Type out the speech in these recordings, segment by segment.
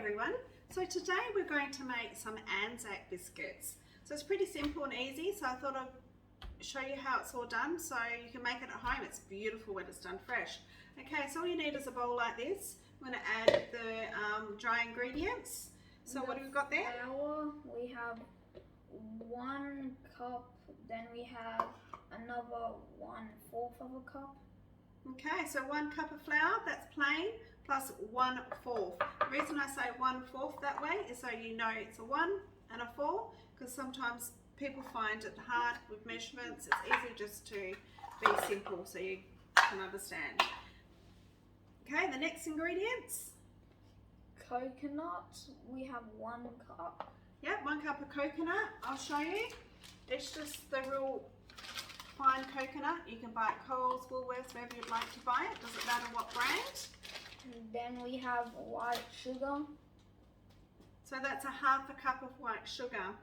everyone. So today we're going to make some Anzac biscuits. So it's pretty simple and easy, so I thought I'd show you how it's all done so you can make it at home. It's beautiful when it's done fresh. Okay, so all you need is a bowl like this. I'm going to add the dry ingredients. So what have we got there? Flour, we have 1 cup, then we have another 1/4 of a cup. Okay, so 1 cup of flour, that's plain, plus 1/4. The reason I say 1/4 that way is so you know it's a 1 and a 4, because sometimes people find it hard with measurements. It's easy just to be simple so you can understand. Okay, the next ingredients. Coconut, we have 1 cup. Yep, 1 cup of coconut, I'll show you. It's just the real fine coconut. You can buy it Coles, Woolworths, wherever you'd like to buy it. Doesn't matter what brand. And then we have white sugar. So that's a 1/2 cup of white sugar.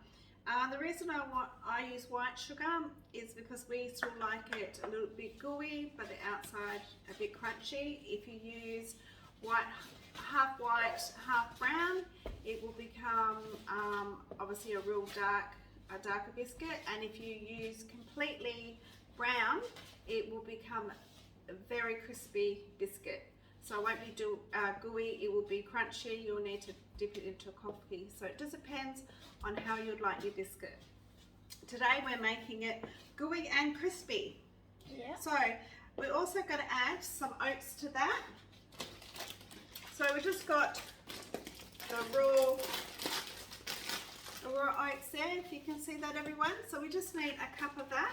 The reason I use white sugar is because we still like it a little bit gooey, but the outside a bit crunchy. If you use half white, half brown, it will become obviously a real darker biscuit, and if you use completely brown, it will become a very crispy biscuit. So it won't be gooey, it will be crunchy. You'll need to dip it into a coffee. So it just depends on how you'd like your biscuit. Today we're making it gooey and crispy. Yeah. So we're also going to add some oats to that. So we just got the raw oats there, if you can see that, everyone. So we just need a cup of that.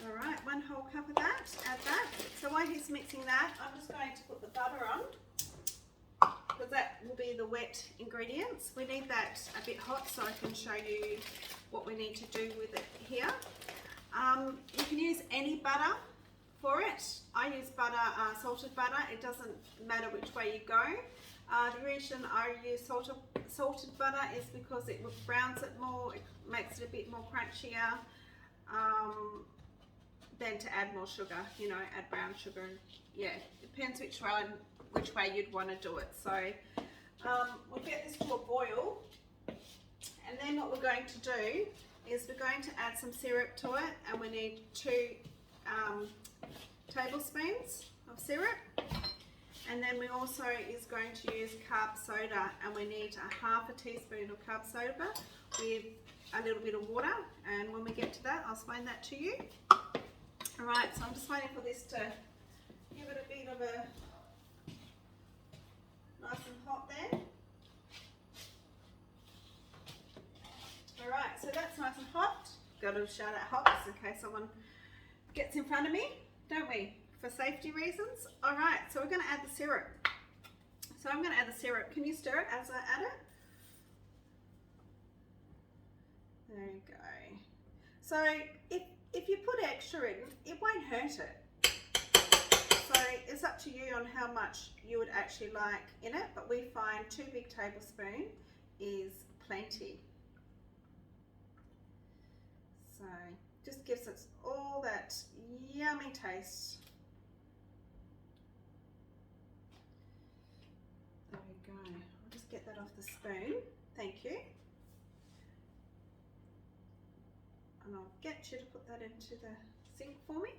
All right, 1 whole cup of that, add that. So while he's mixing that, I'm just going to put the butter on, because that will be the wet ingredients. We need that a bit hot so I can show you what we need to do with it here. You can use any butter for it. I use butter, salted butter. It doesn't matter which way you go. The reason I use salted butter is because it browns it more, it makes it a bit more crunchier than to add more sugar, you know, add brown sugar. And yeah, depends which way you'd want to do it. So we'll get this to a boil, and then what we're going to do is we're going to add some syrup to it, and we need 2 tablespoons of syrup, and then we also is going to use carb soda, and we need a 1/2 teaspoon of carb soda with a little bit of water, and when we get to that I'll explain that to you. Alright, so I'm just waiting for this to give it a bit of a nice and hot there. Alright, so that's nice and hot. Got to shout out hot just in case someone gets in front of me, don't we? For safety reasons. Alright, so we're going to add the syrup. So I'm going to add the syrup. Can you stir it as I add it? There you go. So if you put extra in, it won't hurt it. So it's up to you on how much you would actually like in it, but we find 2 big tablespoons is plenty. So just gives us all that yummy taste. There we go. I'll just get that off the spoon. Thank you. And I'll get you to put that into the sink for me.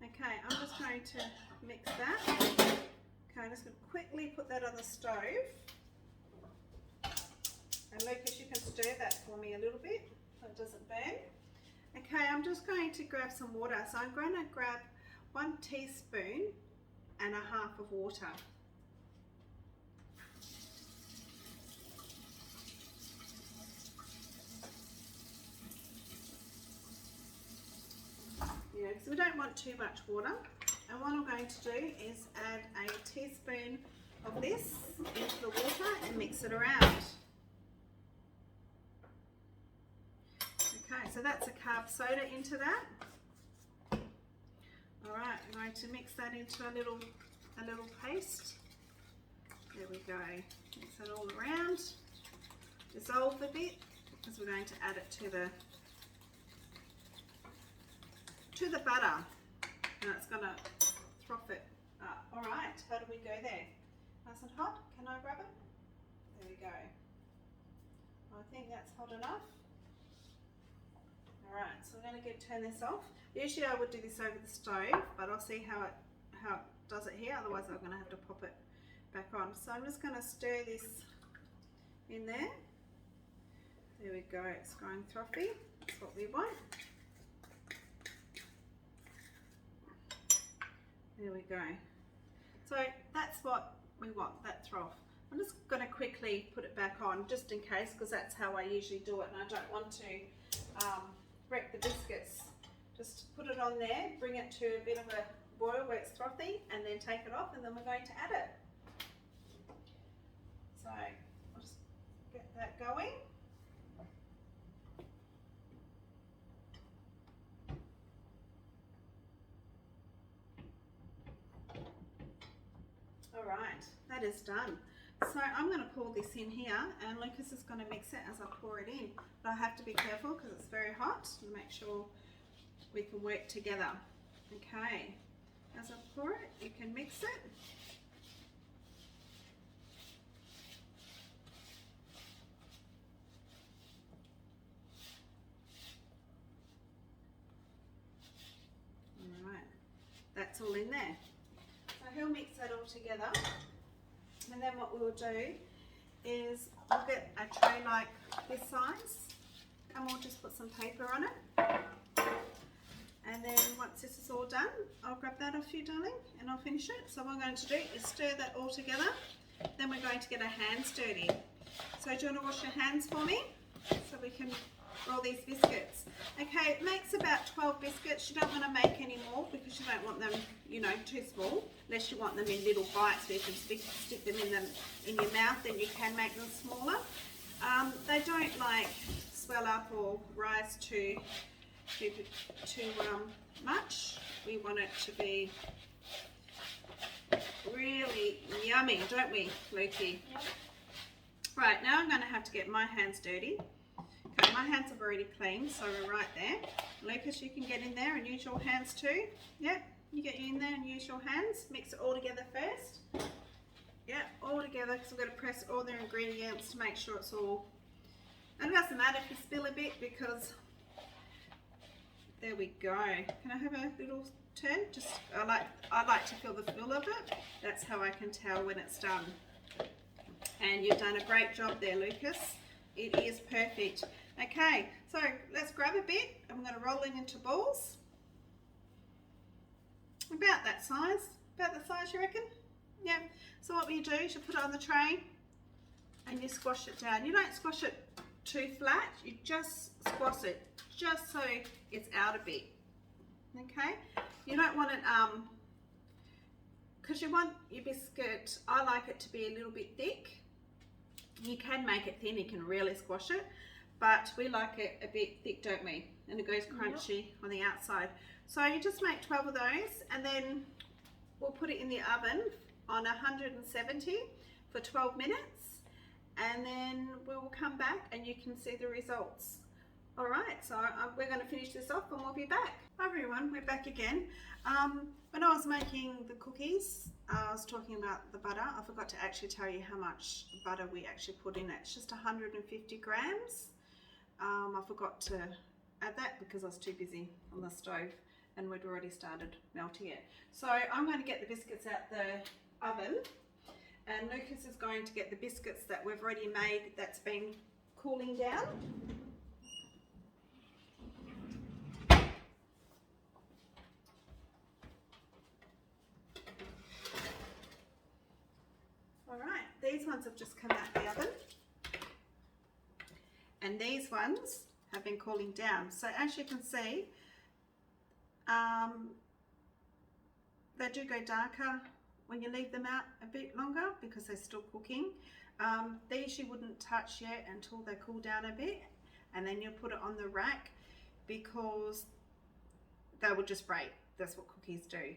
Okay, I'm just going to mix that. Okay, I'm just going to quickly put that on the stove. And Lucas, you can stir that for me a little bit so it doesn't burn. Okay, I'm just going to grab some water. So I'm going to grab 1 teaspoon and a 1/2 of water. Yeah, so we don't want too much water. And what I'm going to do is add a teaspoon of this into the water and mix it around. Okay, so that's a carb soda into that. Alright, I'm going to mix that into a little paste. There we go. Mix it all around. Dissolve a bit because we're going to add it to the to the butter, and it's going to froth it up. All right, how do we go there? Nice and hot. Can I grab it? There we go. I think that's hot enough. All right, so I'm going to turn this off. Usually I would do this over the stove, but I'll see how it does it here. Otherwise I'm going to have to pop it back on. So I'm just going to stir this in there. There we go. It's going frothy. That's what we want. There we go. So that's what we want, that froth. I'm just going to quickly put it back on just in case, because that's how I usually do it, and I don't want to wreck the biscuits. Just put it on there, bring it to a bit of a boil where it's frothy, and then take it off, and then we're going to add it. So I'll just get that going. Alright, that is done. So I'm going to pour this in here, and Lucas is going to mix it as I pour it in. But I have to be careful because it's very hot, and make sure we can work together. Okay, as I pour it, you can mix it. Alright, that's all in there. So he'll mix that all together, and then what we'll do is we'll get a tray like this size, and we'll just put some paper on it. And then once this is all done, I'll grab that off you, darling, and I'll finish it. So what I'm going to do is stir that all together. Then we're going to get our hands dirty. So do you want to wash your hands for me so we can roll these biscuits? Okay, it makes about 12 biscuits. You don't want to make any more because you don't want them, you know, too small. Unless you want them in little bites where you can stick them in your mouth, then you can make them smaller. They don't like swell up or rise too much. We want it to be really yummy, don't we, Lukey? Yep. Right, now I'm going to have to get my hands dirty. Okay, my hands are already clean, so we're right there. Lucas, you can get in there and use your hands too. Yep, you get in there and use your hands. Mix it all together first. Yeah, all together, because we've got to press all the ingredients to make sure it's all. And it doesn't matter if you spill a bit, because there we go. Can I have a little turn? Just I like to feel the feel of it. That's how I can tell when it's done. And you've done a great job there, Lucas. It is perfect. Okay, so let's grab a bit. I'm going to roll it into balls. About that size. About the size, you reckon? Yeah. So what you do is you put it on the tray and you squash it down. You don't squash it too flat. You just squash it just so it's out a bit. Okay. You don't want it because you want your biscuit. I like it to be a little bit thick. You can make it thin. You can really squash it, but we like it a bit thick, don't we? And it goes crunchy on the outside. So you just make 12 of those, and then we'll put it in the oven on 170 for 12 minutes, and then we will come back and you can see the results. All right, so we're going to finish this off and we'll be back. Hi everyone, we're back again. When I was making the cookies, I was talking about the butter. I forgot to actually tell you how much butter we actually put in it. It's just 150 grams. I forgot to add that because I was too busy on the stove and we'd already started melting it. So I'm going to get the biscuits out the oven, and Lucas is going to get the biscuits that we've already made that's been cooling down. Alright, these ones have just come out the oven, and these ones have been cooling down. So as you can see, they do go darker when you leave them out a bit longer because they're still cooking. These you wouldn't touch yet until they cool down a bit, and then you'll put it on the rack because they will just break. That's what cookies do.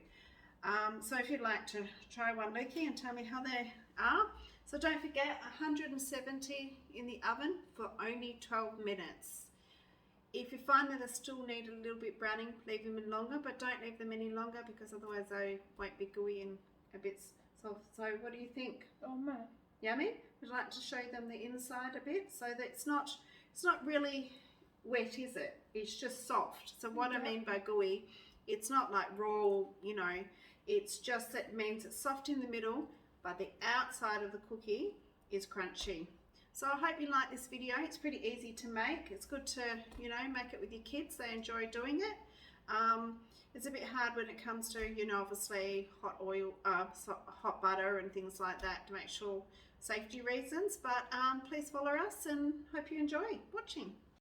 So if you'd like to try one, Lukey, and tell me how they are. So don't forget, 170 in the oven for only 12 minutes. If you find that they still need a little bit browning, leave them in longer, but don't leave them any longer because otherwise they won't be gooey and a bit soft. So what do you think? Oh no. Yummy? Would you like to show them the inside a bit so that it's not really wet, is it? It's just soft. So what I mean by gooey, it's not like raw, you know, it's just that means it's soft in the middle, but the outside of the cookie is crunchy. So I hope you like this video. It's pretty easy to make. It's good to, you know, make it with your kids. They enjoy doing it. It's a bit hard when it comes to, you know, obviously hot oil, hot butter and things like that to make sure safety reasons. But please follow us and hope you enjoy watching.